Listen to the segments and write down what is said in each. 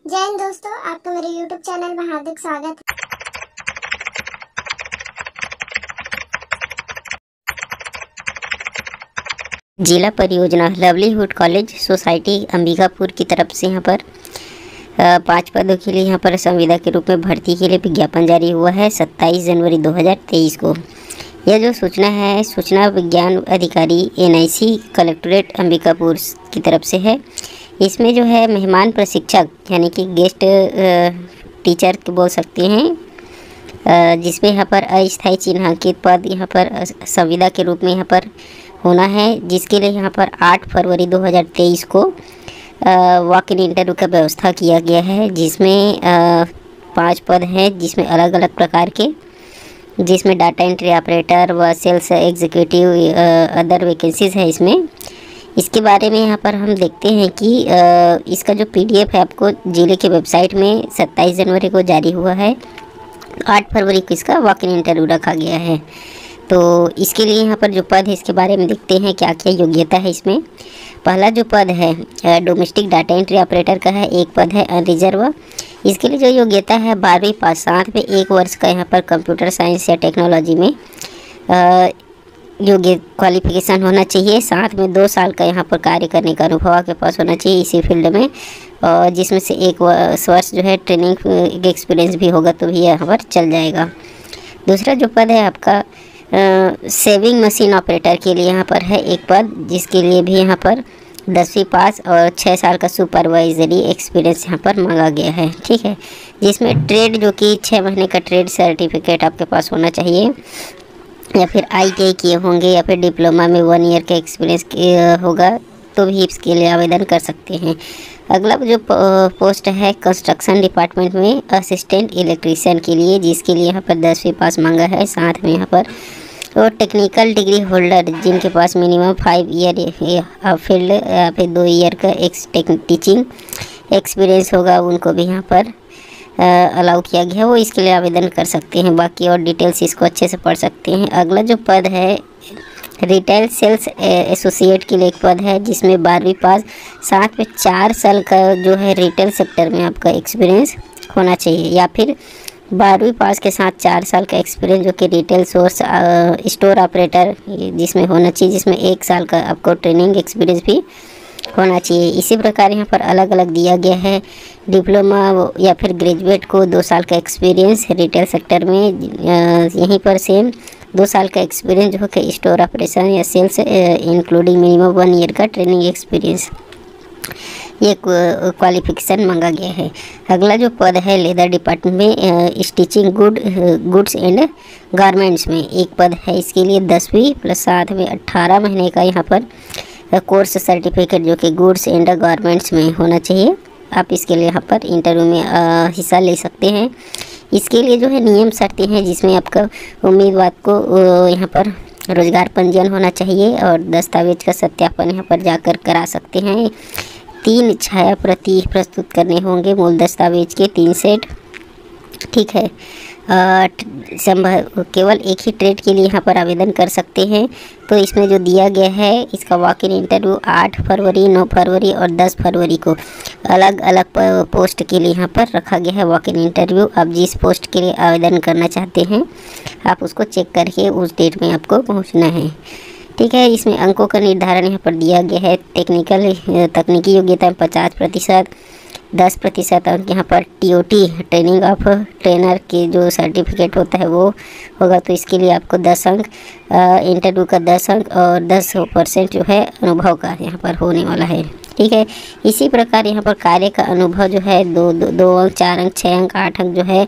जय हिंद दोस्तों, आपका मेरे YouTube चैनल में हार्दिक स्वागत है। जिला परियोजना लवलीहुड कॉलेज सोसाइटी अंबिकापुर की तरफ से यहाँ पर 5 पदों के लिए यहाँ पर संविदा के रूप में भर्ती के लिए विज्ञापन जारी हुआ है 27 जनवरी 2023 को। यह जो सूचना है सूचना विज्ञान अधिकारी NIC कलेक्ट्रेट अंबिकापुर की तरफ से है। इसमें जो है मेहमान प्रशिक्षक यानी कि गेस्ट टीचर बोल सकते हैं, जिसमें यहाँ पर अस्थायी चिन्हांकित पद यहाँ पर संविदा के रूप में यहाँ पर होना है, जिसके लिए यहाँ पर 8 फरवरी 2023 को वॉक इन इंटरव्यू का व्यवस्था किया गया है, जिसमें 5 पद हैं, जिसमें अलग अलग प्रकार के, जिसमें डाटा एंट्री ऑपरेटर व सेल्स एग्जीक्यूटिव अदर वैकेंसीज है इसमें। इसके बारे में यहाँ पर हम देखते हैं कि इसका जो PDF है आपको जिले के वेबसाइट में 27 जनवरी को जारी हुआ है। 8 फरवरी को इसका वॉक इन इंटरव्यू रखा गया है। तो इसके लिए यहाँ पर जो पद है इसके बारे में देखते हैं क्या क्या योग्यता है इसमें। पहला जो पद है डोमेस्टिक डाटा एंट्री ऑपरेटर का है, एक पद है अनरिजर्व। इसके लिए जो योग्यता है 12वीं पास, साथ में 1 वर्ष का यहाँ पर कंप्यूटर साइंस या टेक्नोलॉजी में योग्य क्वालिफिकेशन होना चाहिए। साथ में 2 साल का यहाँ पर कार्य करने का अनुभव आपके पास होना चाहिए इसी फील्ड में, और जिसमें से 1 वर्ष जो है ट्रेनिंग एक्सपीरियंस भी होगा तो भी यहाँ पर चल जाएगा। दूसरा जो पद है आपका सेविंग मशीन ऑपरेटर के लिए यहाँ पर है एक पद, जिसके लिए भी यहाँ पर 10वीं पास और 6 साल का सुपरवाइजरी एक्सपीरियंस यहाँ पर मांगा गया है। ठीक है, जिसमें ट्रेड जो कि 6 महीने का ट्रेड सर्टिफिकेट आपके पास होना चाहिए, या फिर ITI किए होंगे, या फिर डिप्लोमा में 1 ईयर का एक्सपीरियंस होगा तो भी इसके लिए आवेदन कर सकते हैं। अगला जो पोस्ट है कंस्ट्रक्शन डिपार्टमेंट में असिस्टेंट इलेक्ट्रीशियन के लिए, जिसके लिए यहाँ पर 10वीं पास मांगा है। साथ में यहाँ पर और टेक्निकल डिग्री होल्डर जिनके पास मिनिमम 5 ईयर फील्ड या फिर 2 ईयर का टीचिंग एक्सपीरियंस होगा, उनको भी यहाँ पर अलाउ किया गया है, वो इसके लिए आवेदन कर सकते हैं। बाकी और डिटेल्स इसको अच्छे से पढ़ सकते हैं। अगला जो पद है रिटेल सेल्स एसोसिएट के लिए एक पद है, जिसमें 12वीं पास, साथ में 4 साल का जो है रिटेल सेक्टर में आपका एक्सपीरियंस होना चाहिए, या फिर 12वीं पास के साथ 4 साल का एक्सपीरियंस जो कि रिटेल स्टोर ऑपरेटर जिसमें होना चाहिए, जिसमें 1 साल का आपको ट्रेनिंग एक्सपीरियंस भी होना चाहिए। इसी प्रकार यहाँ पर अलग अलग दिया गया है। डिप्लोमा या फिर ग्रेजुएट को 2 साल का एक्सपीरियंस रिटेल सेक्टर में, यहीं पर सेम 2 साल का एक्सपीरियंस जो कि स्टोर ऑपरेशन या सेल्स इंक्लूडिंग मिनिमम 1 ईयर का ट्रेनिंग एक्सपीरियंस, ये क्वालिफिकेशन मांगा गया है। अगला जो पद है लेदर डिपार्टमेंट में स्टिचिंग गुड्स एंड गारमेंट्स में एक पद है। इसके लिए 10वीं प्लस साथ में 18 महीने का यहाँ पर कोर्स सर्टिफिकेट जो कि गुड्स एंड गारमेंट्स में होना चाहिए। आप इसके लिए यहाँ पर इंटरव्यू में हिस्सा ले सकते हैं। इसके लिए जो है नियम शर्तें हैं, जिसमें आपका उम्मीदवार को यहाँ पर रोजगार पंजीयन होना चाहिए और दस्तावेज का सत्यापन यहाँ पर जाकर करा सकते हैं। 3 छाया प्रति प्रस्तुत करने होंगे मूल दस्तावेज के 3 सेट। ठीक है, केवल एक ही ट्रेड के लिए यहाँ पर आवेदन कर सकते हैं। तो इसमें जो दिया गया है इसका वॉक इन इंटरव्यू 8 फरवरी, 9 फरवरी और 10 फरवरी को अलग अलग पोस्ट के लिए यहाँ पर रखा गया है वॉक इन इंटरव्यू। आप जिस पोस्ट के लिए आवेदन करना चाहते हैं आप उसको चेक करके उस डेट में आपको पहुँचना है। ठीक है, इसमें अंकों का निर्धारण यहाँ पर दिया गया है। तकनीकी योग्यता 50%, 10% अंक यहाँ पर TOT ट्रेनिंग ऑफ ट्रेनर के जो सर्टिफिकेट होता है वो होगा, तो इसके लिए आपको 10 अंक, इंटरव्यू का 10 अंक और 10% जो है अनुभव का यहाँ पर होने वाला है। ठीक है, इसी प्रकार यहाँ पर कार्य का अनुभव जो है 2 अंक, 4 अंक, 6 अंक, 8 अंक जो है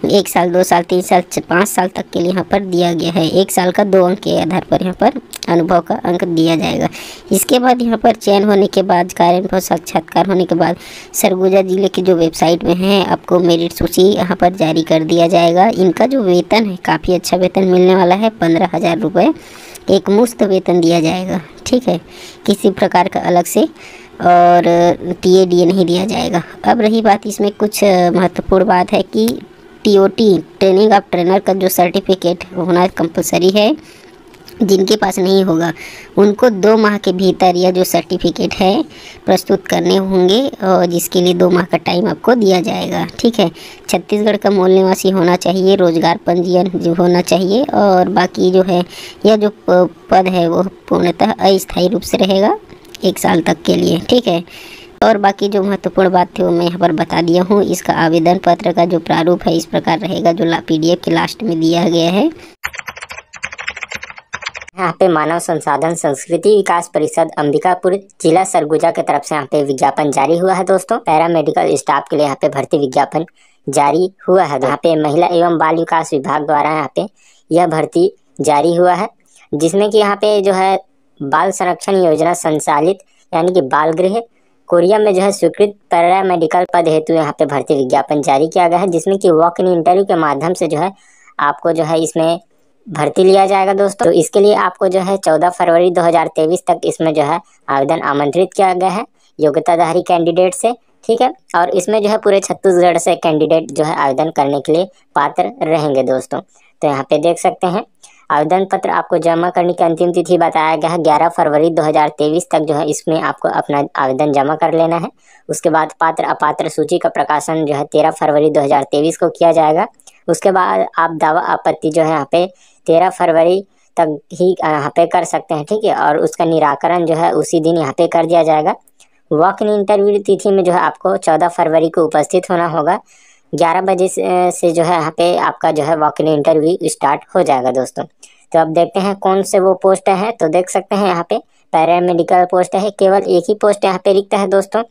1 साल, 2 साल, 3 साल, 5 साल तक के लिए यहाँ पर दिया गया है। 1 साल का 2 अंक के आधार पर यहाँ पर अनुभव का अंक दिया जाएगा। इसके बाद यहाँ पर चयन होने के बाद, कार्यानुभव साक्षात्कार होने के बाद सरगुजा जिले की जो वेबसाइट में है आपको मेरिट सूची यहाँ पर जारी कर दिया जाएगा। इनका जो वेतन है काफ़ी अच्छा वेतन मिलने वाला है, 15,000 रुपये एक मुफ्त वेतन दिया जाएगा। ठीक है, किसी प्रकार का अलग से और TADA नहीं दिया जाएगा। अब रही बात, इसमें कुछ महत्वपूर्ण बात है कि TOT ट्रेनिंग ऑफ ट्रेनर का जो सर्टिफिकेट होना कंपलसरी है, जिनके पास नहीं होगा उनको 2 माह के भीतर यह जो सर्टिफिकेट है प्रस्तुत करने होंगे, और जिसके लिए 2 माह का टाइम आपको दिया जाएगा। ठीक है, छत्तीसगढ़ का मूल निवासी होना चाहिए, रोजगार पंजीयन जो होना चाहिए, और बाकी जो है यह जो पद है वो पूर्णतः अस्थायी रूप से रहेगा 1 साल तक के लिए। ठीक है, और बाकी जो महत्वपूर्ण बात थी वो मैं यहाँ पर बता दिया हूँ। इसका आवेदन पत्र का जो प्रारूप है इस प्रकार रहेगा, जो PDF के लास्ट में दिया गया है। यहाँ पे मानव संसाधन संस्कृति विकास परिषद अंबिकापुर जिला सरगुजा की तरफ से यहाँ पे विज्ञापन जारी हुआ है दोस्तों। पैरामेडिकल स्टाफ के लिए यहाँ पे भर्ती विज्ञापन जारी हुआ है। यहाँ पे महिला एवं बाल विकास विभाग द्वारा यहाँ पे यह भर्ती जारी हुआ है, जिसमें कि यहाँ पे जो है बाल संरक्षण योजना संचालित यानी कि बाल गृह कोरिया में जो है स्वीकृत पैरामेडिकल पद हेतु यहाँ पे भर्ती विज्ञापन जारी किया गया है, जिसमें कि वॉक इन इंटरव्यू के माध्यम से जो है आपको जो है इसमें भर्ती लिया जाएगा दोस्तों। तो इसके लिए आपको जो है 14 फरवरी 2023 तक इसमें जो है आवेदन आमंत्रित किया गया है योग्यताधारी कैंडिडेट से। ठीक है, और इसमें जो है पूरे छत्तीसगढ़ से कैंडिडेट जो है आवेदन करने के लिए पात्र रहेंगे दोस्तों। तो यहाँ पे देख सकते हैं आवेदन पत्र आपको जमा करने की अंतिम तिथि बताया गया है 11 फरवरी 2023 तक जो है इसमें आपको अपना आवेदन जमा कर लेना है। उसके बाद पात्र अपात्र सूची का प्रकाशन जो है 13 फरवरी 2023 को किया जाएगा। उसके बाद आप दावा आपत्ति जो है यहाँ पे 13 फरवरी तक ही यहाँ पे कर सकते हैं। ठीक है, और उसका निराकरण जो है उसी दिन यहाँ पे कर दिया जाएगा। वॉक इन इंटरव्यू तिथि में जो है आपको 14 फरवरी को उपस्थित होना होगा। 11 बजे से जो है यहाँ पे आपका जो है वॉक इन इंटरव्यू स्टार्ट हो जाएगा दोस्तों। तो अब देखते हैं कौन से वो पोस्ट है। तो देख सकते हैं यहाँ पे पैरामेडिकल पोस्ट है, केवल एक ही पोस्ट यहाँ पे रिक्त है दोस्तों।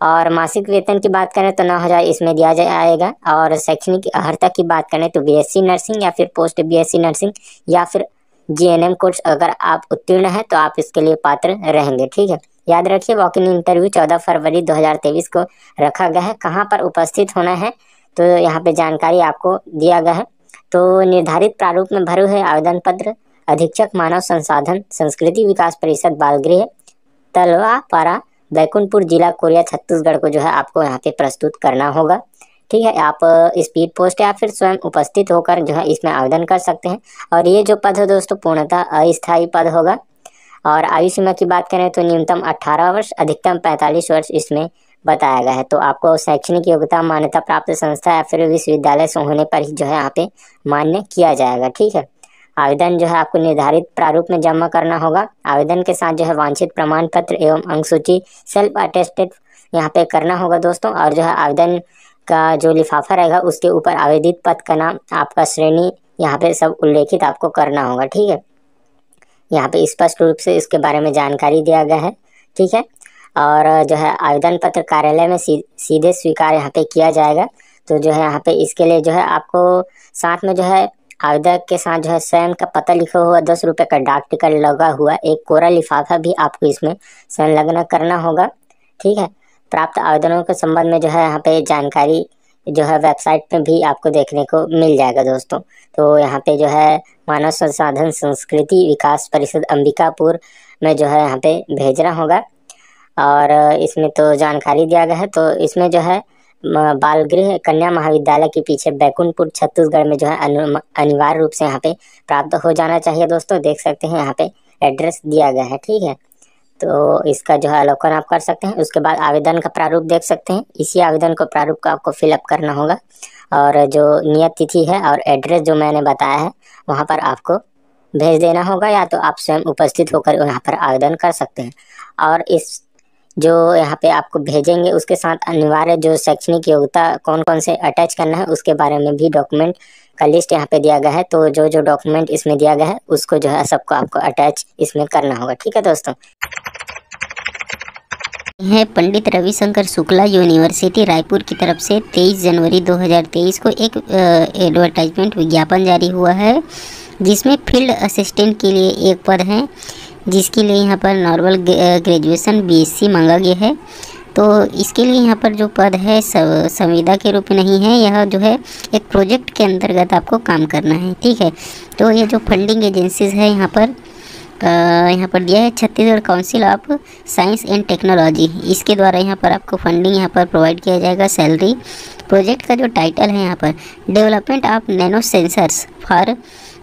और मासिक वेतन की बात करें तो 9,000 इसमें दिया जाएगा। और शैक्षणिक अर्हता की बात करें तो BSc नर्सिंग या फिर पोस्ट BSc नर्सिंग या फिर GNM कोर्स अगर आप उत्तीर्ण हैं तो आप इसके लिए पात्र रहेंगे। ठीक है, याद रखिए वॉक इन इंटरव्यू 14 फरवरी 2023 को रखा गया है। कहाँ पर उपस्थित होना है तो यहाँ पे जानकारी आपको दिया गया है। तो निर्धारित प्रारूप में भरे हुए आवेदन पत्र अधीक्षक मानव संसाधन संस्कृति विकास परिषद बाल गृह तलवापारा बैकुंठपुर जिला कोरिया छत्तीसगढ़ को जो है आपको यहाँ पे प्रस्तुत करना होगा। ठीक है, आप स्पीड पोस्ट या फिर स्वयं उपस्थित होकर जो है इसमें आवेदन कर सकते हैं। और ये जो पद है दोस्तों पूर्णतः अस्थायी पद होगा। और आयु सीमा की बात करें तो न्यूनतम 18 वर्ष अधिकतम 45 वर्ष इसमें बताया गया है। तो आपको शैक्षणिक योग्यता मान्यता प्राप्त संस्था या फिर विश्वविद्यालय से होने पर ही जो है यहाँ पे मान्य किया जाएगा। ठीक है, आवेदन जो है आपको निर्धारित प्रारूप में जमा करना होगा। आवेदन के साथ जो है वांछित प्रमाण पत्र एवं अंक सूची सेल्फ अटेस्टेड यहाँ पे करना होगा दोस्तों। और जो है आवेदन का जो लिफाफा रहेगा उसके ऊपर आवेदित पद का नाम, आपका श्रेणी यहाँ पे सब उल्लेखित आपको करना होगा। ठीक है, यहाँ पे स्पष्ट रूप से इसके बारे में जानकारी दिया गया है। ठीक है, और जो है आवेदन पत्र कार्यालय में सीधे स्वीकार यहाँ पे किया जाएगा। तो जो है यहाँ पे इसके लिए जो है आपको साथ में जो है आवेदक के साथ जो है स्वयं का पता लिखा हुआ 10 रुपये का डाक टिकट लगा हुआ एक कोरा लिफाफा भी आपको इसमें संलग्न करना होगा। ठीक है, प्राप्त आवेदनों के संबंध में जो है यहाँ पे जानकारी जो है वेबसाइट पे भी आपको देखने को मिल जाएगा दोस्तों। तो यहाँ पे जो है मानव संसाधन संस्कृति विकास परिषद अंबिकापुर में जो है यहाँ पे भेजना होगा। और इसमें तो जानकारी दिया गया है। तो इसमें जो है बाल गृह कन्या महाविद्यालय के पीछे बैकुंठपुर छत्तीसगढ़ में जो है अनिवार्य रूप से यहाँ पे प्राप्त हो जाना चाहिए दोस्तों। देख सकते हैं यहाँ पे एड्रेस दिया गया है। ठीक है, तो इसका जो है अवलोकन आप कर सकते हैं। उसके बाद आवेदन का प्रारूप देख सकते हैं। इसी आवेदन को प्रारूप का आपको फिलअप करना होगा और जो नियत तिथि है और एड्रेस जो मैंने बताया है वहाँ पर आपको भेज देना होगा, या तो आप स्वयं उपस्थित होकर यहाँ पर आवेदन कर सकते हैं। और इस जो यहाँ पे आपको भेजेंगे उसके साथ अनिवार्य जो शैक्षणिक योग्यता कौन कौन से अटैच करना है उसके बारे में भी डॉक्यूमेंट का लिस्ट यहाँ पे दिया गया है। तो जो जो डॉक्यूमेंट इसमें दिया गया है उसको जो है सबको आपको अटैच इसमें करना होगा। ठीक है दोस्तों, है पंडित रविशंकर शुक्ला यूनिवर्सिटी रायपुर की तरफ से 23 जनवरी 2023 को एक एडवर्टाइजमेंट विज्ञापन जारी हुआ है, जिसमें फील्ड असिस्टेंट के लिए एक पद है, जिसके लिए यहाँ पर नॉर्मल ग्रेजुएशन BSc मांगा गया है। तो इसके लिए यहाँ पर जो पद है संविदा के रूप में नहीं है, यह जो है एक प्रोजेक्ट के अंतर्गत आपको काम करना है। ठीक है, तो ये जो फंडिंग एजेंसीज है यहाँ पर दिया है Chhattisgarh council of science and technology, इसके द्वारा यहाँ पर आपको फंडिंग यहाँ पर प्रोवाइड किया जाएगा। सैलरी प्रोजेक्ट का जो टाइटल है यहाँ पर development of nano sensors for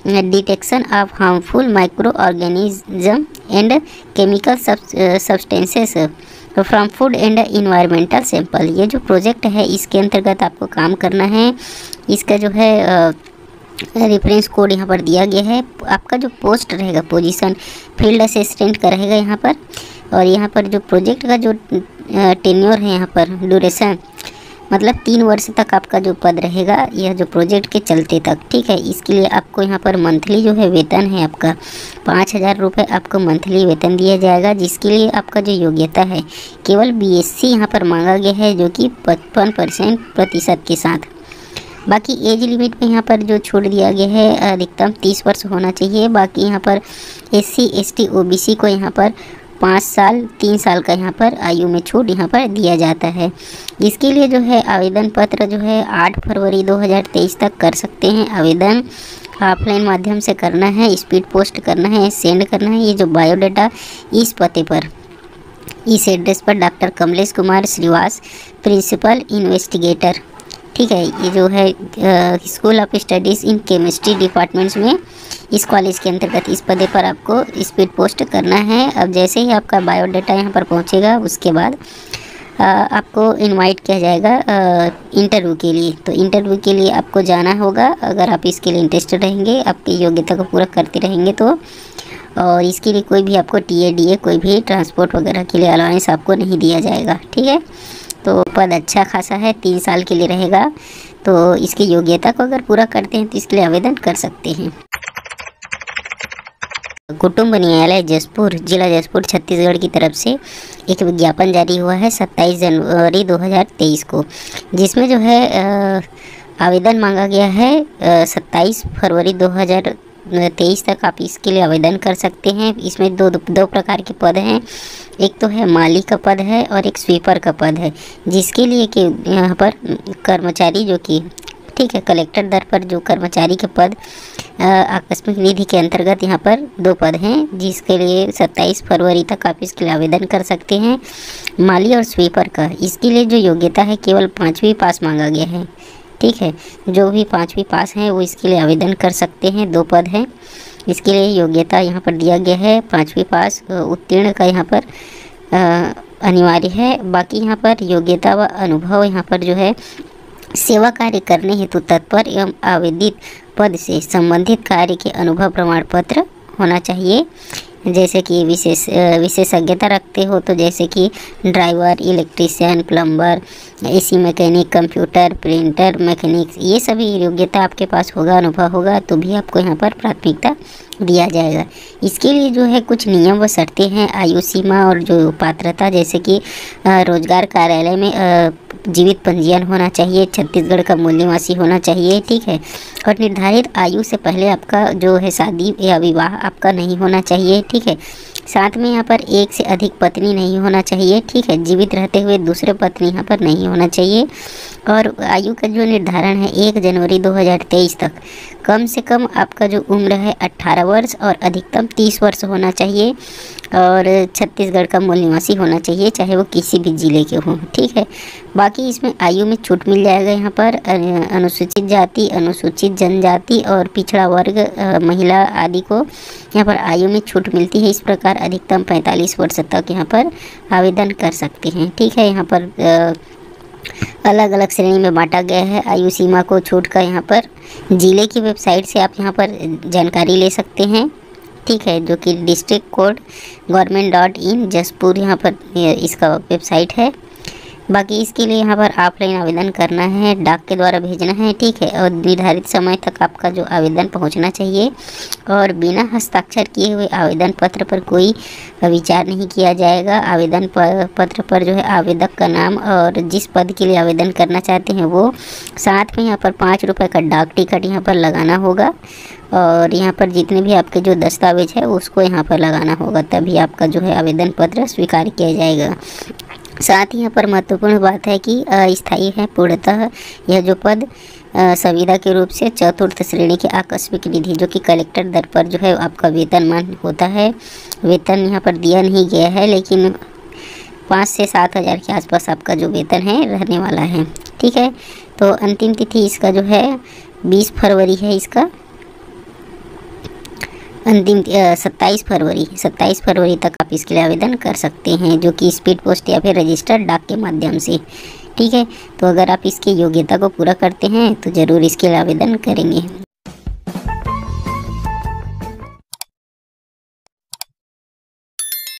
detection of harmful micro organism and chemical substances from food and environmental sample. ये जो प्रोजेक्ट है इसके अंतर्गत आपको काम करना है। इसका जो है रेफरेंस कोड यहाँ पर दिया गया है। आपका जो पोस्ट रहेगा, पोजीशन फील्ड असिस्टेंट का रहेगा यहाँ पर। और यहाँ पर जो प्रोजेक्ट का जो टेन्योर है यहाँ पर ड्यूरेशन, मतलब 3 वर्ष तक आपका जो पद रहेगा यह जो प्रोजेक्ट के चलते तक, ठीक है। इसके लिए आपको यहाँ पर मंथली जो है वेतन है आपका 5,000 रुपये आपको मंथली वेतन दिया जाएगा, जिसके लिए आपका जो योग्यता है केवल BSc यहाँ पर मांगा गया है, जो कि 55% प्रतिशत के साथ। बाकी एज लिमिट में यहाँ पर जो छूट दिया गया है अधिकतम 30 वर्ष होना चाहिए। बाकी यहाँ पर SC ST OBC को यहाँ पर 5 साल 3 साल का यहाँ पर आयु में छूट यहाँ पर दिया जाता है। इसके लिए जो है आवेदन पत्र जो है 8 फरवरी 2023 तक कर सकते हैं। आवेदन ऑफलाइन माध्यम से करना है, स्पीड पोस्ट करना है, सेंड करना है। ये जो बायोडाटा इस पते पर, इस एड्रेस पर doctor Kamlesh Kumar Shrivas, principal investigator, ठीक है। ये जो है school of studies in chemistry departments में इस कॉलेज के अंतर्गत इस पदे पर आपको स्पीड पोस्ट करना है। अब जैसे ही आपका बायोडाटा यहाँ पर पहुँचेगा उसके बाद आपको इनवाइट किया जाएगा इंटरव्यू के लिए। तो इंटरव्यू के लिए आपको जाना होगा, अगर आप इसके लिए इंटरेस्टेड रहेंगे, आपकी योग्यता को पूरा करते रहेंगे तो। और इसके लिए कोई भी आपको TADA कोई भी ट्रांसपोर्ट वगैरह के लिए अलाउंस आपको नहीं दिया जाएगा, ठीक है। तो पद अच्छा खासा है, 3 साल के लिए रहेगा। तो इसकी योग्यता को अगर पूरा करते हैं तो इसके लिए आवेदन कर सकते हैं। कुटुंब न्यायालय जसपुर, जिला जसपुर, छत्तीसगढ़ की तरफ से एक विज्ञापन जारी हुआ है 27 जनवरी 2023 को, जिसमें जो है आवेदन मांगा गया है 27 फरवरी 2023 तक आप इसके लिए आवेदन कर सकते हैं। इसमें दो प्रकार के पद हैं। एक तो है माली का पद है और एक स्वीपर का पद है, जिसके लिए कि यहाँ पर कर्मचारी जो कि, ठीक है, कलेक्टर दर पर जो कर्मचारी के पद आकस्मिक निधि के अंतर्गत यहाँ पर 2 पद हैं, जिसके लिए 27 फरवरी तक आप इसके लिए आवेदन कर सकते हैं। माली और स्वीपर का, इसके लिए जो योग्यता है केवल 5वीं पास मांगा गया है, ठीक है। जो भी 5वीं पास हैं वो इसके लिए आवेदन कर सकते हैं। 2 पद हैं, इसके लिए योग्यता यहाँ पर दिया गया है 5वीं पास उत्तीर्ण का यहाँ पर अनिवार्य है। बाकी यहाँ पर योग्यता व अनुभव यहाँ पर जो है सेवा कार्य करने हेतु तत्पर एवं आवेदित पद से संबंधित कार्य के अनुभव प्रमाण पत्र होना चाहिए। जैसे कि विशेषज्ञता रखते हो तो जैसे कि driver, electrician, plumber, AC mechanic, computer, printer mechanics, ये सभी योग्यता आपके पास होगा, अनुभव होगा, तो भी आपको यहाँ पर प्राथमिकता दिया जाएगा। इसके लिए जो है कुछ नियम व शर्तें हैं, आयु सीमा और जो पात्रता, जैसे कि रोजगार कार्यालय में जीवित पंजीयन होना चाहिए, छत्तीसगढ़ का मूल निवासी होना चाहिए, ठीक है। और निर्धारित आयु से पहले आपका जो है शादी या विवाह आपका नहीं होना चाहिए, ठीक है। साथ में यहाँ पर 1 से अधिक पत्नी नहीं होना चाहिए, ठीक है। जीवित रहते हुए दूसरे पत्नी यहाँ पर नहीं होना चाहिए। और आयु का जो निर्धारण है 1 जनवरी 2023 तक कम से कम आपका जो उम्र है 18 वर्ष और अधिकतम 30 वर्ष होना चाहिए। और छत्तीसगढ़ का मूल निवासी होना चाहिए, चाहे वो किसी भी ज़िले के हों, ठीक है। बाकी इसमें आयु में छूट मिल जाएगा यहाँ पर अनुसूचित जाति, अनुसूचित जनजाति और पिछड़ा वर्ग, महिला आदि को यहाँ पर आयु में छूट मिलती है। इस प्रकार अधिकतम 45 वर्ष तक यहाँ पर आवेदन कर सकते हैं, ठीक है। यहाँ पर अलग अलग श्रेणी में बांटा गया है आयु सीमा को, छूट का। यहाँ पर ज़िले की वेबसाइट से आप यहाँ पर जानकारी ले सकते हैं, ठीक है, जो कि district.code.government.in जसपुर यहाँ पर इसका वेबसाइट है। बाकी इसके लिए यहाँ पर ऑफलाइन आवेदन करना है, डाक के द्वारा भेजना है, ठीक है। और निर्धारित समय तक आपका जो आवेदन पहुँचना चाहिए। और बिना हस्ताक्षर किए हुए आवेदन पत्र पर कोई विचार नहीं किया जाएगा। आवेदन पत्र पर जो है आवेदक का नाम और जिस पद के लिए आवेदन करना चाहते हैं वो, साथ में यहाँ पर 5 रुपये का डाक टिकट यहाँ पर लगाना होगा। और यहाँ पर जितने भी आपके जो दस्तावेज है उसको यहाँ पर लगाना होगा, तभी आपका जो है आवेदन पत्र स्वीकार किया जाएगा। साथ ही यहाँ पर महत्वपूर्ण बात है कि अस्थायी है पूर्णतः यह जो पद संविदा के रूप से 4th श्रेणी के आकस्मिक निधि, जो कि कलेक्टर दर पर जो है आपका वेतनमान होता है। वेतन यहाँ पर दिया नहीं गया है, लेकिन 5 से 7 हज़ार के आसपास आपका जो वेतन है रहने वाला है, ठीक है। तो अंतिम तिथि इसका जो है 20 फरवरी है इसका। अंतिम 27 फरवरी तक आप इसके लिए आवेदन कर सकते हैं, जो कि स्पीड पोस्ट या फिर रजिस्टर्ड डाक के माध्यम से। ठीक है, तो अगर आप इसकी योग्यता को पूरा करते हैं तो ज़रूर इसके लिए आवेदन करेंगे।